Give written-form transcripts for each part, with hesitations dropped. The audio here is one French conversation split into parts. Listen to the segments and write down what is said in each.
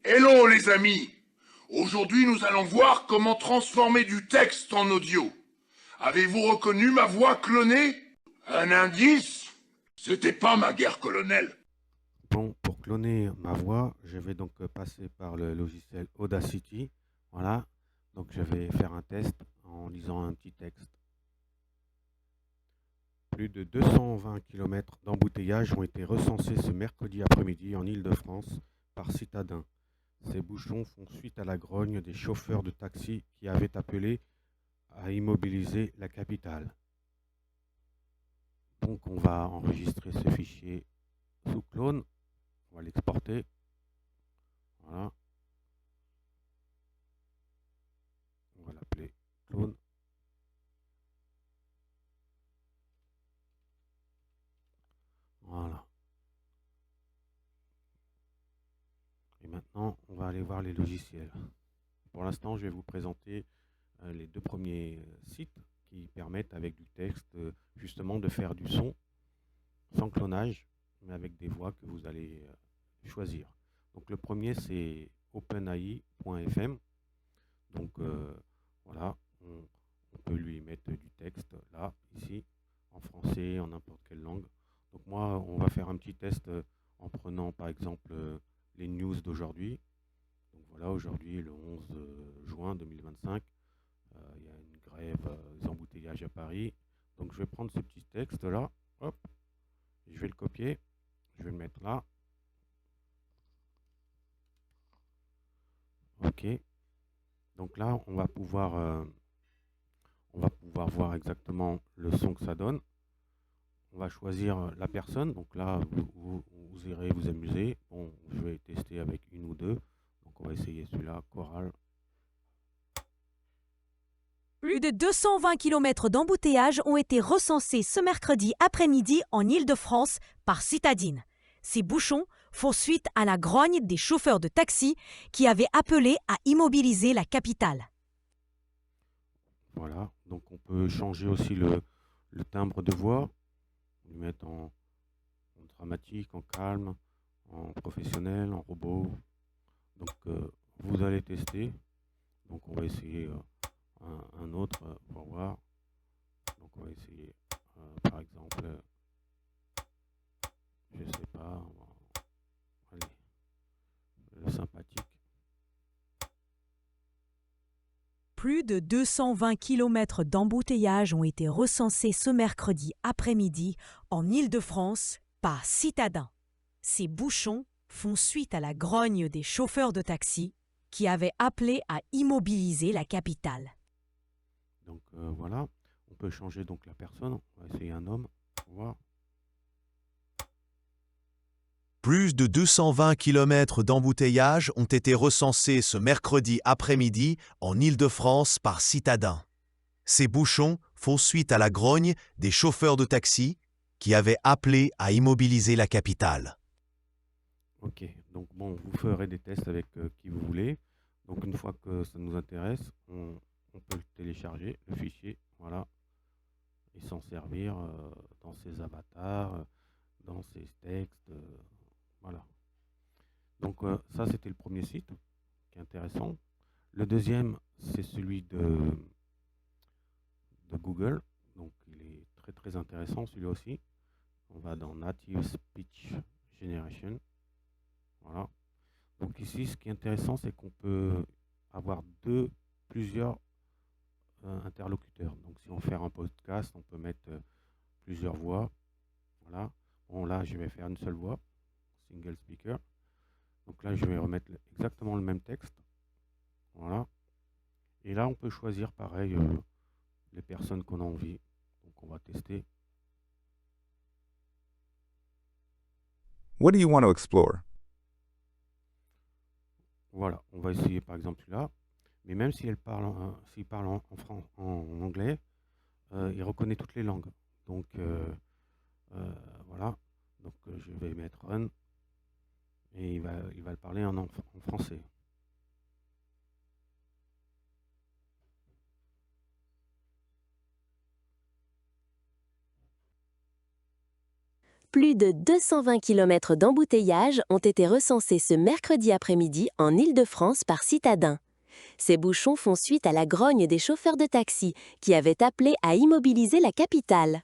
Hello les amis. Aujourd'hui nous allons voir comment transformer du texte en audio. Avez-vous reconnu ma voix clonée? Un indice? C'était pas ma guerre colonel. Bon, pour cloner ma voix, je vais donc passer par le logiciel Audacity. Voilà, donc je vais faire un test en lisant un petit texte. Plus de 220 km d'embouteillages ont été recensés ce mercredi après-midi en Île-de-France par Citadin. Ces bouchons font suite à la grogne des chauffeurs de taxi qui avaient appelé à immobiliser la capitale. Donc on va enregistrer ce fichier sous clone, on va l'exporter. Voilà, on va l'appeler clone. Voilà. Et maintenant, on va aller voir les logiciels. Pour l'instant, je vais vous présenter les deux premiers sites qui permettent avec du texte justement de faire du son sans clonage, mais avec des voix que vous allez choisir. Donc le premier c'est openai.fm. Donc voilà, on peut lui mettre du texte là, ici, en français, en n'importe quelle langue. Donc moi, on va faire un petit test en prenant par exemple les news d'aujourd'hui. Donc voilà, aujourd'hui, le 11 juin 2025, il y a une grève, des embouteillages à Paris. Donc je vais prendre ce petit texte là, hop, je vais le copier, je vais le mettre là. Ok, donc là, on va pouvoir voir exactement le son que ça donne. On va choisir la personne. Donc là, vous irez vous amuser. Bon, je vais tester avec une ou deux. Donc on va essayer celui-là, Choral. Plus de 220 km d'embouteillages ont été recensés ce mercredi après-midi en Île-de-France par Citadine. Ces bouchons font suite à la grogne des chauffeurs de taxi qui avaient appelé à immobiliser la capitale. Voilà. Donc on peut changer aussi le timbre de voix. Le mettre en dramatique, en calme, en professionnel, en robot. Donc vous allez tester. Donc on va essayer un autre pour voir. Donc on va essayer par exemple, je sais pas, allez, le sympathique. Plus de 220 km d'embouteillages ont été recensés ce mercredi après-midi en Île-de-France par Citadin. Ces bouchons font suite à la grogne des chauffeurs de taxi qui avaient appelé à immobiliser la capitale. Donc voilà, on peut changer donc la personne. On va essayer un homme. On va voir. Plus de 220 km d'embouteillages ont été recensés ce mercredi après-midi en Île-de-France par Citadin. Ces bouchons font suite à la grogne des chauffeurs de taxi qui avaient appelé à immobiliser la capitale. Ok, donc bon, vous ferez des tests avec qui vous voulez. Donc une fois que ça nous intéresse, on peut le télécharger, le fichier, voilà, et s'en servir dans ses avatars, dans ses textes, voilà. Donc ça, c'était le premier site qui est intéressant. Le deuxième, c'est celui de Google. Donc il est très très intéressant celui-là aussi. On va dans Native Speech Generation. Voilà. Donc ici, ce qui est intéressant, c'est qu'on peut avoir plusieurs interlocuteurs. Donc si on fait un podcast, on peut mettre plusieurs voix. Voilà. Bon là, je vais faire une seule voix, single speaker. Donc là, je vais remettre exactement le même texte. Voilà. Et là, on peut choisir pareil les personnes qu'on a envie. Donc on va tester. What do you want to explore? Voilà, on va essayer par exemple celui-là. Mais même si s'il parle en anglais, il reconnaît toutes les langues. Donc voilà. Donc je vais mettre run et il va le parler en français. Plus de 220 km d'embouteillages ont été recensés ce mercredi après-midi en Île-de-France par Citadin. Ces bouchons font suite à la grogne des chauffeurs de taxi qui avaient appelé à immobiliser la capitale.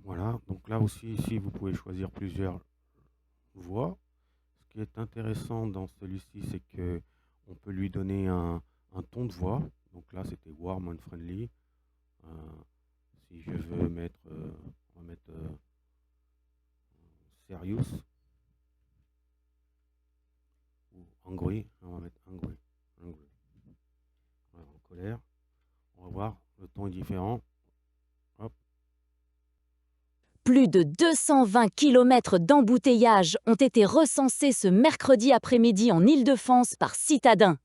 Voilà, donc là aussi, ici, vous pouvez choisir plusieurs voix. Ce qui est intéressant dans celui-ci, c'est que on peut lui donner un ton de voix. Donc là, c'était warm and friendly. Euh, si je veux mettre, on va mettre serious ou angry, on va mettre angry. Angry. Voilà, en colère. On va voir, le ton est différent. Hop. Plus de 220 km d'embouteillages ont été recensés ce mercredi après-midi en Île-de-France par Citadin.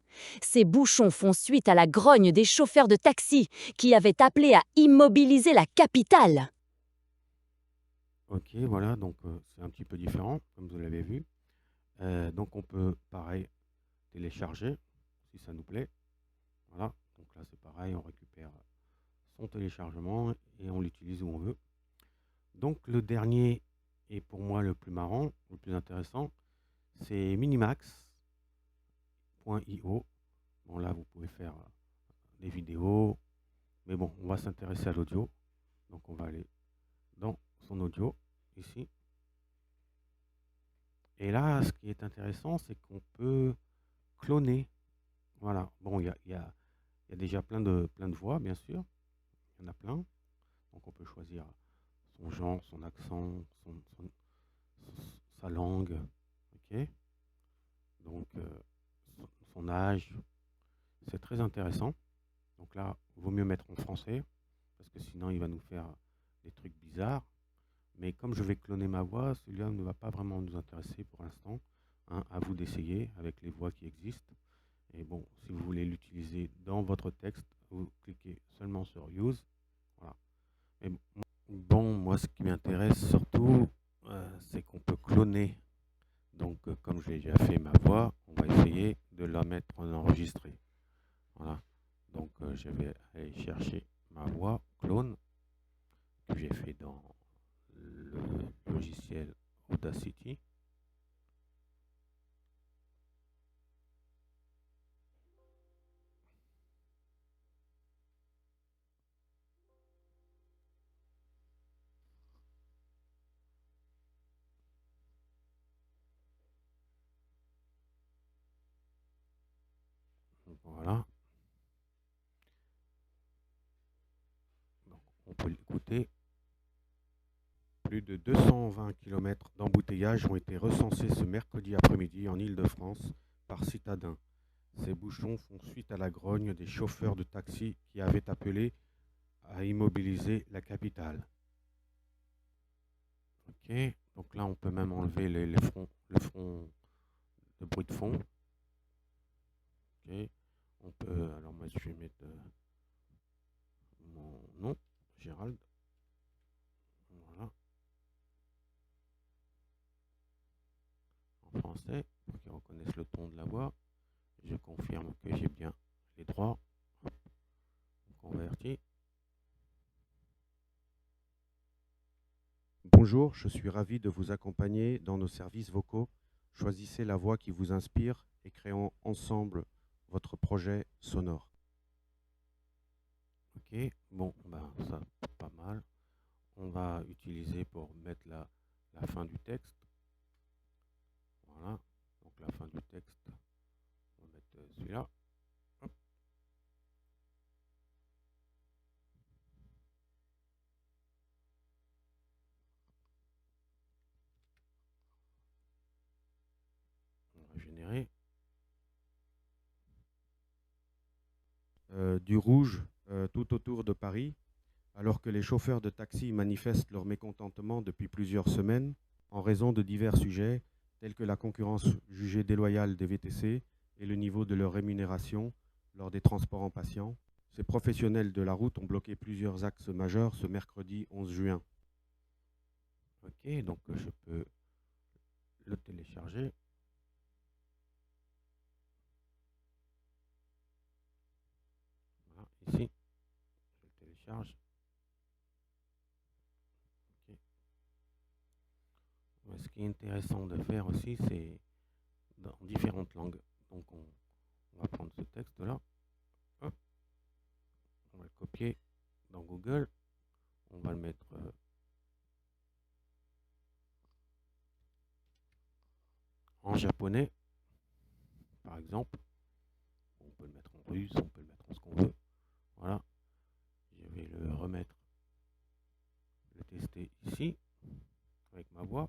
Ces bouchons font suite à la grogne des chauffeurs de taxi qui avaient appelé à immobiliser la capitale. Ok, voilà, donc c'est un petit peu différent, comme vous l'avez vu. Donc on peut, pareil, télécharger, si ça nous plaît. Voilà, donc là c'est pareil, on récupère son téléchargement et on l'utilise où on veut. Donc le dernier et pour moi le plus marrant, le plus intéressant, c'est minimax.io. Bon là vous pouvez faire des vidéos, mais bon on va s'intéresser à l'audio. Donc on va aller dans son audio ici. Et là ce qui est intéressant c'est qu'on peut cloner. Voilà, bon il y a déjà plein de voix bien sûr, il y en a plein. Donc on peut choisir son genre, son accent, sa langue, ok. Donc son âge, c'est très intéressant. Donc là, il vaut mieux mettre en français, parce que sinon il va nous faire des trucs bizarres. Mais comme je vais cloner ma voix, celui-là ne va pas vraiment nous intéresser pour l'instant. Hein, à vous d'essayer avec les voix qui existent. Et bon, si vous voulez l'utiliser dans votre texte, vous cliquez seulement sur Use. Voilà. Et bon, moi ce qui m'intéresse surtout, c'est qu'on peut cloner. Donc comme j'ai déjà fait ma voix, on va essayer de la mettre en enregistré. Voilà. Donc je vais aller chercher ma voix clone que j'ai fait dans le logiciel Audacity. Voilà. Donc, on peut l'écouter. Plus de 220 km d'embouteillages ont été recensés ce mercredi après-midi en Île-de-France par Citadin. Ces bouchons font suite à la grogne des chauffeurs de taxi qui avaient appelé à immobiliser la capitale. Ok, donc là on peut même enlever le bruit de fond. Ok, on peut, alors moi je vais mettre mon nom, Gérald. Voilà, en français, pour qu'ils reconnaissent le ton de la voix. Je confirme que j'ai bien les droits. Converti. Bonjour, je suis ravi de vous accompagner dans nos services vocaux. Choisissez la voix qui vous inspire et créons ensemble votre projet sonore. Ok, bon, ben ça pas mal. On va utiliser pour mettre la fin du texte. Voilà, donc la fin du texte, on va mettre celui-là. Hop. On va générer. Du rouge tout autour de Paris, alors que les chauffeurs de taxi manifestent leur mécontentement depuis plusieurs semaines en raison de divers sujets tels que la concurrence jugée déloyale des VTC et le niveau de leur rémunération lors des transports en patients. Ces professionnels de la route ont bloqué plusieurs axes majeurs ce mercredi 11 juin. Ok, donc je peux le télécharger. Voilà, ici, je le télécharge. qui est intéressant de faire aussi, c'est dans différentes langues. Donc on va prendre ce texte-là, hop, on va le copier dans Google, on va le mettre en japonais, par exemple. On peut le mettre en russe, on peut le mettre en ce qu'on veut. Voilà, je vais le remettre, le tester ici, avec ma voix.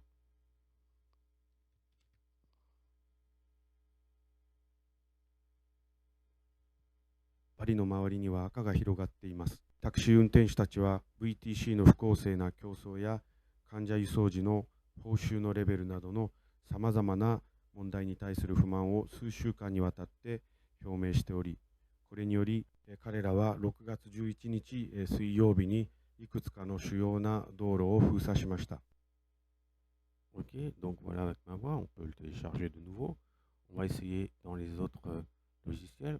パリの周りには赤が広がっています。タクシー運転手たちは VTC の不公正な競争や患者輸送時の報酬のレベルなどのさまざまな問題に対する不満を数週間にわたって表明しており、これにより彼らは6月11日水曜日にいくつかの主要な道路を封鎖しました。Ok, donc voilà avec ma voix, on peut le télécharger de nouveau. On va essayer dans les autres logiciels.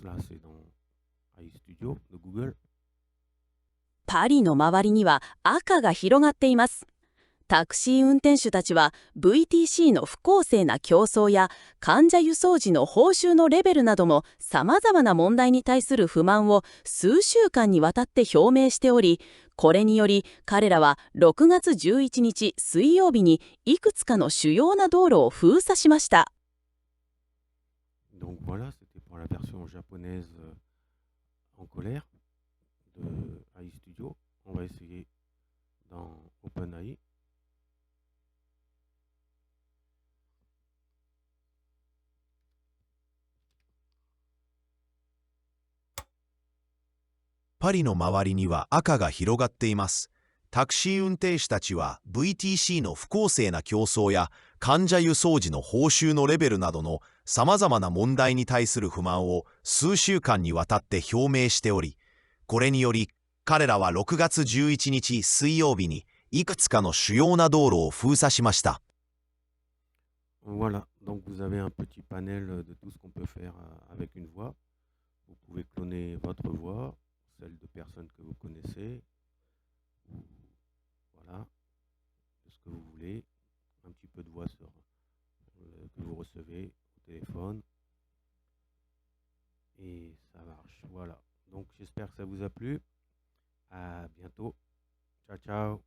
Là, c'est dans iStudio de Google. パリの周りには赤が広がっています。タクシー運転手たちは VTC の不公正な競争や患者輸送時の報酬のレベルなども様々な問題に対する不満を数週間にわたって表明しており、これにより彼らは6月11日水曜日にいくつかの主要な道路を封鎖しました。Donc voilà, c'était pour la version japonaise en colère de iStudio. On va essayer dans OpenAI. Parisの周りには赤が広がっています。タクシー運転手たちは VTC の不公正な競争や患者輸送時の報酬のレベルなどのさまざまな問題に対する不満を数週間にわたって表明しており、これにより彼らは6月11日水曜日にいくつかの主要な道路を封鎖しました。Voilà, donc vous avez un petit panel de tout ce qu'on peut faire avec une voix. Vous pouvez cloner votre voix, celle de personnes que vous connaissez, ou voilà, de ce que vous voulez, un petit peu de voix que vous recevez au téléphone, et ça marche. Voilà, donc j'espère que ça vous a plu. À bientôt. Ciao, ciao.